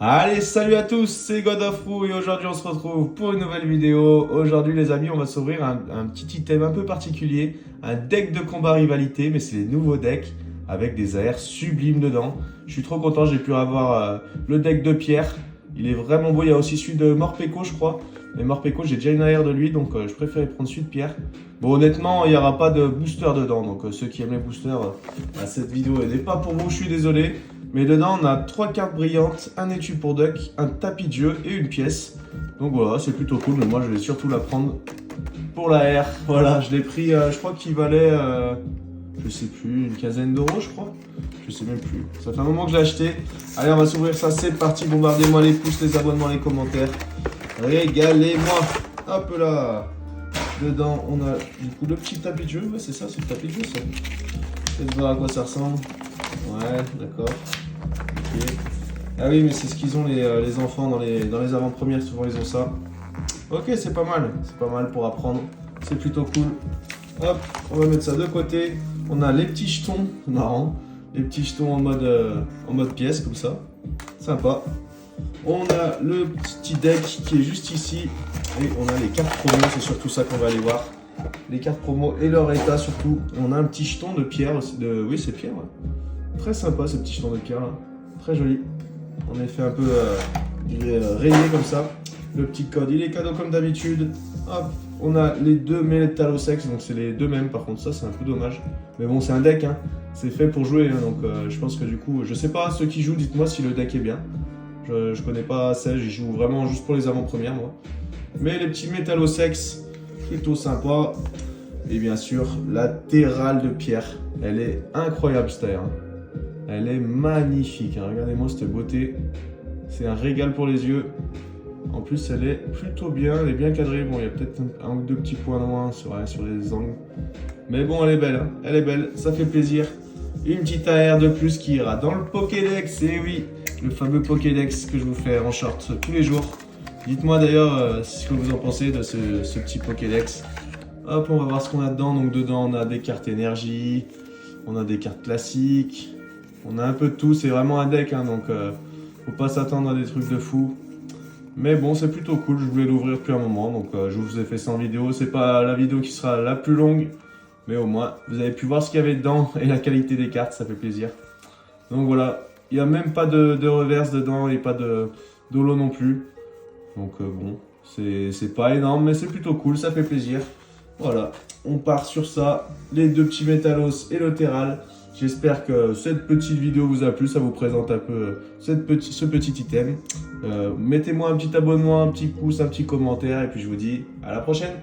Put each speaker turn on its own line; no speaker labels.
Allez, salut à tous, c'est God of Wu et aujourd'hui on se retrouve pour une nouvelle vidéo. Aujourd'hui les amis, on va s'ouvrir un petit item un peu particulier, un deck de combat rivalité, mais c'est les nouveaux decks avec des AR sublimes dedans. Je suis trop content, j'ai pu avoir le deck de Pierre. Il est vraiment beau, il y a aussi celui de Morpeko je crois. Mais Morpeko, j'ai déjà une AR de lui, donc je préférais prendre celui de Pierre. Bon, honnêtement, il n'y aura pas de booster dedans, donc ceux qui aiment les boosters, cette vidéo elle n'est pas pour vous, je suis désolé. Mais dedans, on a 3 cartes brillantes, un étui pour Duck, un tapis de jeu et une pièce. Donc voilà, c'est plutôt cool, mais moi je vais surtout la prendre pour la R. Voilà, je l'ai pris, je crois qu'il valait, je sais plus, une quinzaine d'euros, je crois. Je sais même plus. Ça fait un moment que je l'ai acheté. Allez, on va s'ouvrir ça, c'est parti. Bombardez-moi les pouces, les abonnements, les commentaires. Régalez-moi. Hop là. Dedans, on a du coup le petit tapis de jeu. Ouais, c'est ça, c'est le tapis de jeu, ça. Faites voir à quoi ça ressemble. Ouais, d'accord. Ok. Ah oui, mais c'est ce qu'ils ont les enfants dans les avant-premières, souvent ils ont ça. Ok, c'est pas mal pour apprendre, c'est plutôt cool. Hop, on va mettre ça de côté. On a les petits jetons, marrant, les petits jetons en mode pièce, comme ça, sympa. On a le petit deck qui est juste ici, et on a les cartes promo, c'est surtout ça qu'on va aller voir. Les cartes promo et leur état surtout. On a un petit jeton de pierre aussi, oui c'est pierre, ouais. Très sympa ce petit jeton de pierre là, très joli. On est fait un peu rayé comme ça. Le petit code, il est cadeau comme d'habitude. Hop, on a les deux Metalosex, donc c'est les deux mêmes. Par contre, ça c'est un peu dommage. Mais bon, c'est un deck, hein. C'est fait pour jouer, hein, donc je pense que du coup, je sais pas, ceux qui jouent, dites-moi si le deck est bien. Je connais pas assez, j'y joue vraiment juste pour les avant-premières, moi. Mais les petits Metalosex, plutôt sympa. Et bien sûr, la Terrale de pierre. Elle est incroyable, cette AR, hein. Elle est magnifique, hein. Regardez-moi cette beauté. C'est un régal pour les yeux. En plus, elle est plutôt bien, elle est bien cadrée. Bon, il y a peut-être un ou deux petits points noirs sur les angles. Mais bon, elle est belle, hein. Elle est belle, ça fait plaisir. Une petite AR de plus qui ira dans le Pokédex. Et oui, le fameux Pokédex que je vous fais en short tous les jours. Dites-moi d'ailleurs ce que vous en pensez de ce petit Pokédex. Hop, on va voir ce qu'on a dedans. Donc dedans, on a des cartes énergie, on a des cartes classiques. On a un peu de tout, c'est vraiment un deck, hein, donc faut pas s'attendre à des trucs de fou. Mais bon, c'est plutôt cool, je voulais l'ouvrir depuis un moment, donc je vous ai fait ça en vidéo. C'est pas la vidéo qui sera la plus longue, mais au moins, vous avez pu voir ce qu'il y avait dedans et la qualité des cartes, ça fait plaisir. Donc voilà, il n'y a même pas de reverse dedans et pas d'holo non plus. Donc bon, c'est pas énorme, mais c'est plutôt cool, ça fait plaisir. Voilà, on part sur ça, les deux petits Métalos et le Terral. J'espère que cette petite vidéo vous a plu, ça vous présente un peu ce petit item. Mettez-moi un petit abonnement, un petit pouce, un petit commentaire et puis je vous dis à la prochaine.